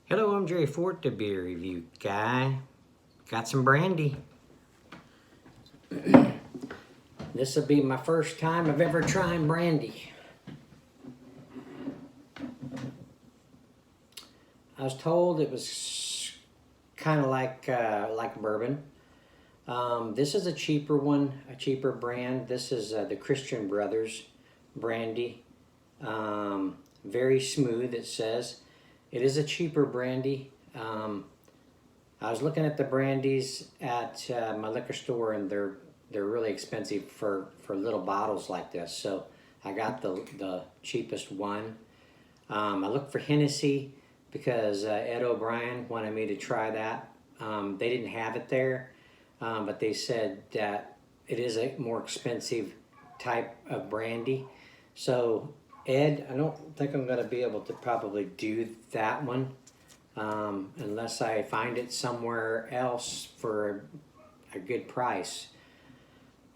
Hello, I'm Jerry Fort, the beer review guy. Got some brandy. This will be my first time I've ever tried brandy. I was told it was kind of like bourbon. This is a cheaper one, a cheaper brand. This is the Christian Brothers Brandy. Very smooth, it says. It is a cheaper brandy. I was looking at the brandies at my liquor store, and they're really expensive for little bottles like this. So I got the cheapest one. I looked for Hennessy because Ed O'Brien wanted me to try that. They didn't have it there, but they said that it is a more expensive type of brandy. So Ed, I don't think I'm going to be able to probably do that one unless I find it somewhere else for a good price.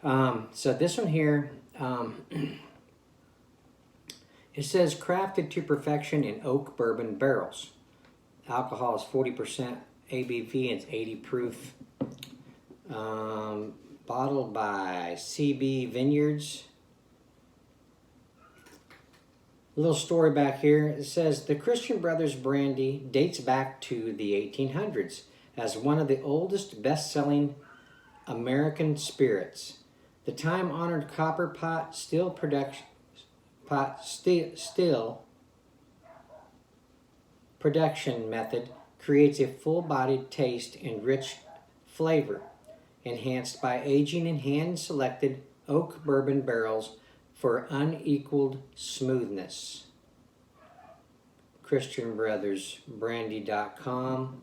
So this one here, it says crafted to perfection in oak bourbon barrels. Alcohol is 40% ABV and it's 80 proof. Bottled by CB Vineyards. A little story back here. It says the Christian Brothers Brandy dates back to the 1800s as one of the oldest best-selling American spirits. The time-honored copper pot still production method creates a full-bodied taste and rich flavor, enhanced by aging in hand-selected oak bourbon barrels for unequaled smoothness. Christian Brothers Brandy.com.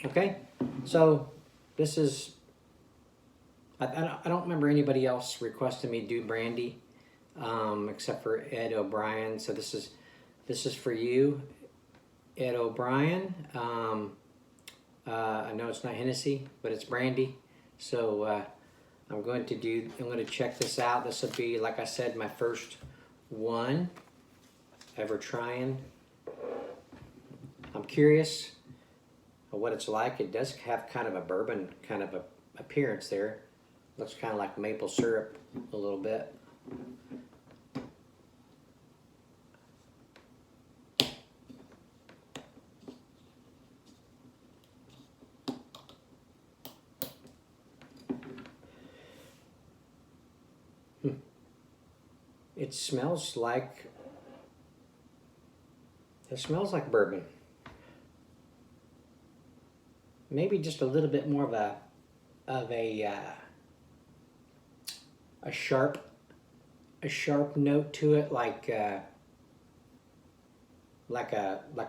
Okay, so this is, I don't remember anybody else requesting me do brandy except for Ed O'Brien. So this is for you, Ed O'Brien. I know it's not Hennessy, but it's brandy. So I'm going to check this out. This will be, like I said, my first one ever trying. I'm curious of what it's like. It does have kind of a bourbon kind of a appearance there. Looks kind of like maple syrup a little bit. It smells like bourbon. Maybe just a little bit more of a sharp note to it, like a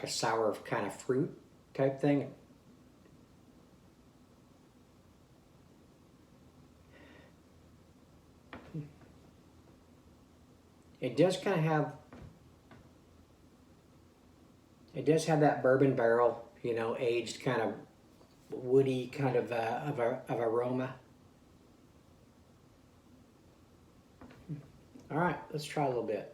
sour kind of fruit type thing. It does kind of have, it does have that bourbon barrel, you know, aged kind of woody kind of aroma. All right, let's try a little bit.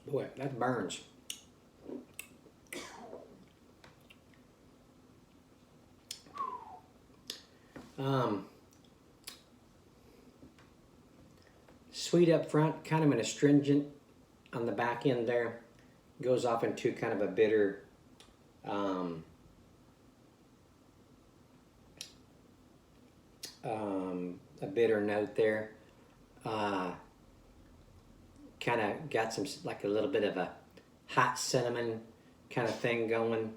Boy, that burns. Sweet up front, kind of an astringent on the back end there. Goes off into kind of a bitter, a bitter note there. Kind of got some, like a little bit of a hot cinnamon kind of thing going.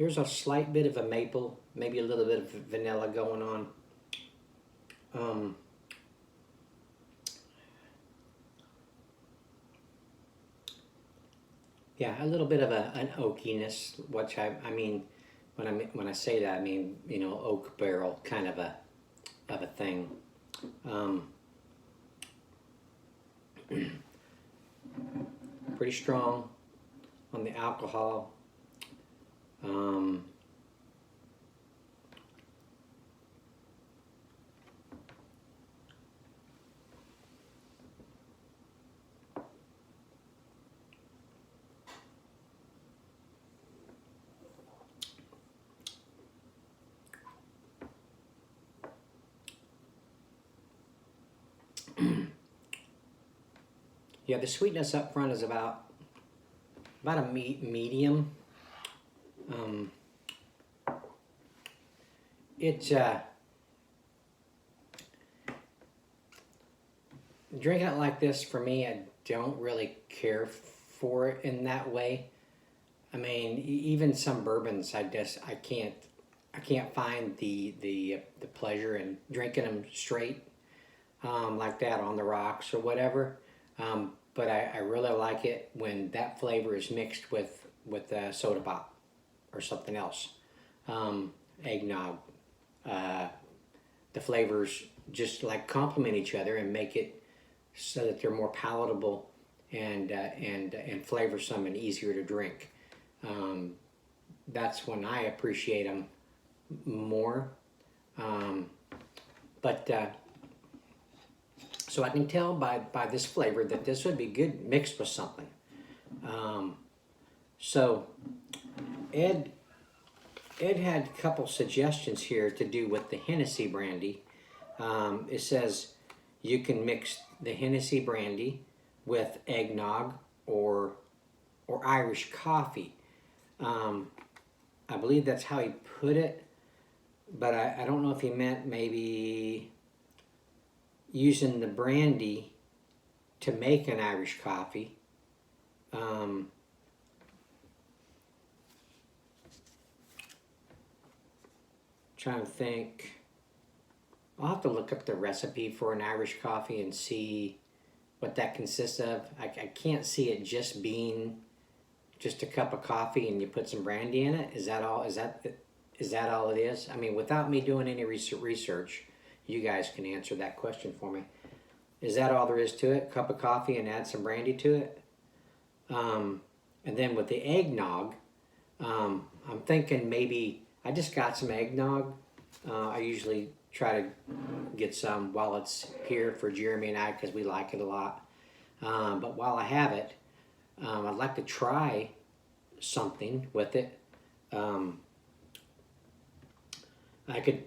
There's a slight bit of a maple, maybe a little bit of vanilla going on. Yeah, a little bit of an oakiness, which I mean, when I say that, I mean, you know, oak barrel kind of a thing. Pretty strong on the alcohol. Yeah, the sweetness up front is about a medium. Drinking it like this, for me, I don't really care for it in that way. I mean, even some bourbons, I can't find the pleasure in drinking them straight, like that on the rocks or whatever. But I really like it when that flavor is mixed with soda pop or something else. Eggnog. The flavors just like complement each other and make it so that they're more palatable and flavorsome and easier to drink. That's when I appreciate them more. So I can tell by this flavor that this would be good mixed with something. So Ed had a couple suggestions here to do with the Hennessy brandy. It says you can mix the Hennessy brandy with eggnog or Irish coffee. I believe that's how he put it, but I don't know if he meant maybe using the brandy to make an Irish coffee. Trying to think. I'll have to look up the recipe for an Irish coffee and see what that consists of. I can't see it just being just a cup of coffee and you put some brandy in it. Is that all? Is that all it is? I mean, without me doing any research, you guys can answer that question for me. Is that all there is to it? Cup of coffee and add some brandy to it? And then with the eggnog, I'm thinking maybe I just got some eggnog. I usually try to get some while it's here for Jeremy and I because we like it a lot. But while I have it, I'd like to try something with it. I could,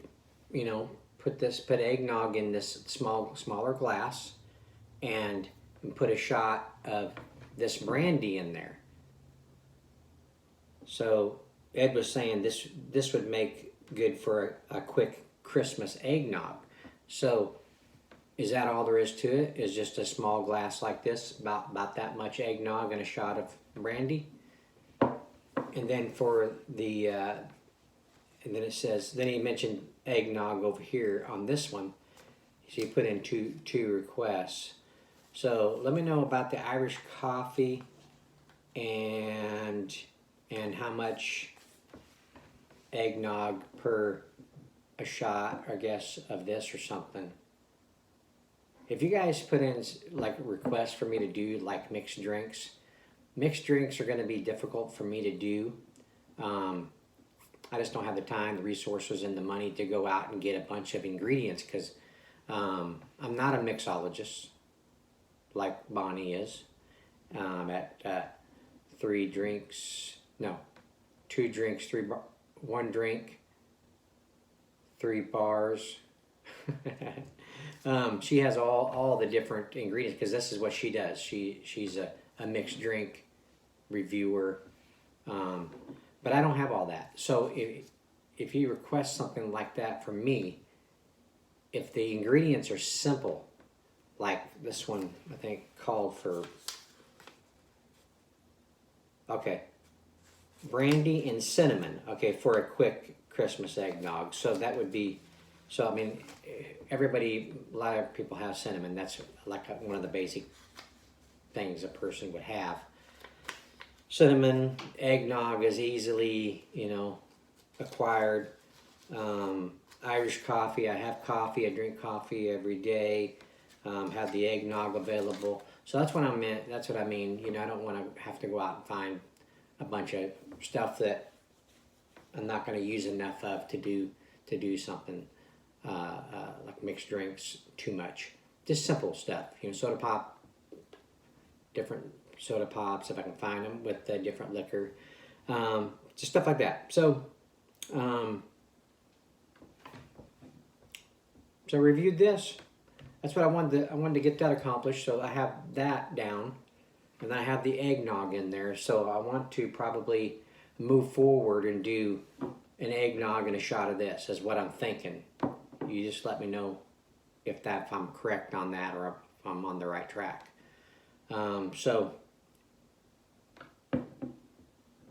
put eggnog in this smaller glass and put a shot of this brandy in there. So Ed was saying this would make good for a quick Christmas eggnog. So is that all there is to it? Is just a small glass like this, about that much eggnog and a shot of brandy? And then for the and then it says, then he mentioned eggnog over here on this one. So he put in two requests. So let me know about the Irish coffee and how much eggnog per a shot, I guess, of this or something. If you guys put in like requests for me to do like mixed drinks are going to be difficult for me to do. I just don't have the time, the resources, and the money to go out and get a bunch of ingredients because I'm not a mixologist like Bonnie is. At 2 drinks, 1 drink, 3 bars. She has all the different ingredients because this is what she does. She's a mixed drink reviewer. But I don't have all that. So if you request something like that from me, if the ingredients are simple, like this one, I think called for, okay, brandy and cinnamon, okay, for a quick Christmas eggnog. So that would be, so I mean, everybody, a lot of people have cinnamon. That's like one of the basic things a person would have. Cinnamon, eggnog is easily, you know, acquired. Irish coffee, I have coffee, I drink coffee every day. Have the eggnog available. So that's what I meant. That's what I mean. You know, I don't want to have to go out and find a bunch of stuff that I'm not going to use enough of to do something like mixed drinks too much. Just simple stuff. You know, soda pop, different soda pops if I can find them with different liquor, just stuff like that. So, so I reviewed this. That's what I wanted to get that accomplished. So I have that down, and I have the eggnog in there. So I want to probably move forward and do an eggnog and a shot of this is what I'm thinking. You just let me know if I'm correct on that or if I'm on the right track. So,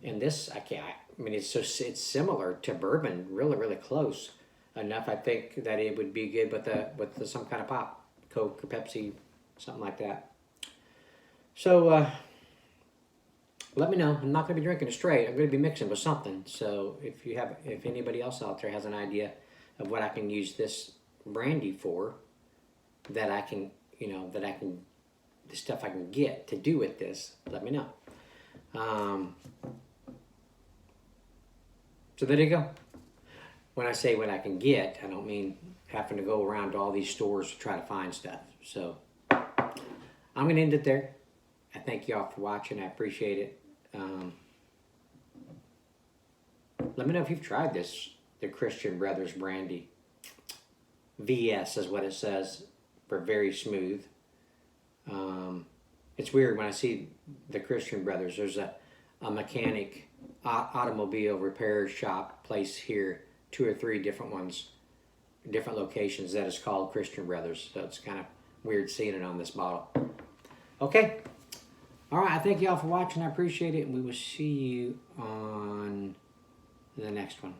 and this I mean, it's similar to bourbon, really close enough. I think that it would be good with some kind of pop, Coke or Pepsi, something like that. So let me know. I'm not going to be drinking it straight. I'm going to be mixing with something. So if anybody else out there has an idea of what I can use this brandy for, that I can, you know, the stuff I can get to do with this, let me know. So there you go. When I say what I can get, I don't mean having to go around to all these stores to try to find stuff. So I'm going to end it there. I thank y'all for watching. I appreciate it. Let me know if you've tried this, the Christian Brothers Brandy. VS is what it says for very smooth. It's weird when I see the Christian Brothers. There's a mechanic automobile repair shop place here, 2 or 3 different ones, different locations that is called Christian Brothers. So it's kind of weird seeing it on this bottle. Okay. All right. I thank y'all for watching. I appreciate it. And we will see you on the next one.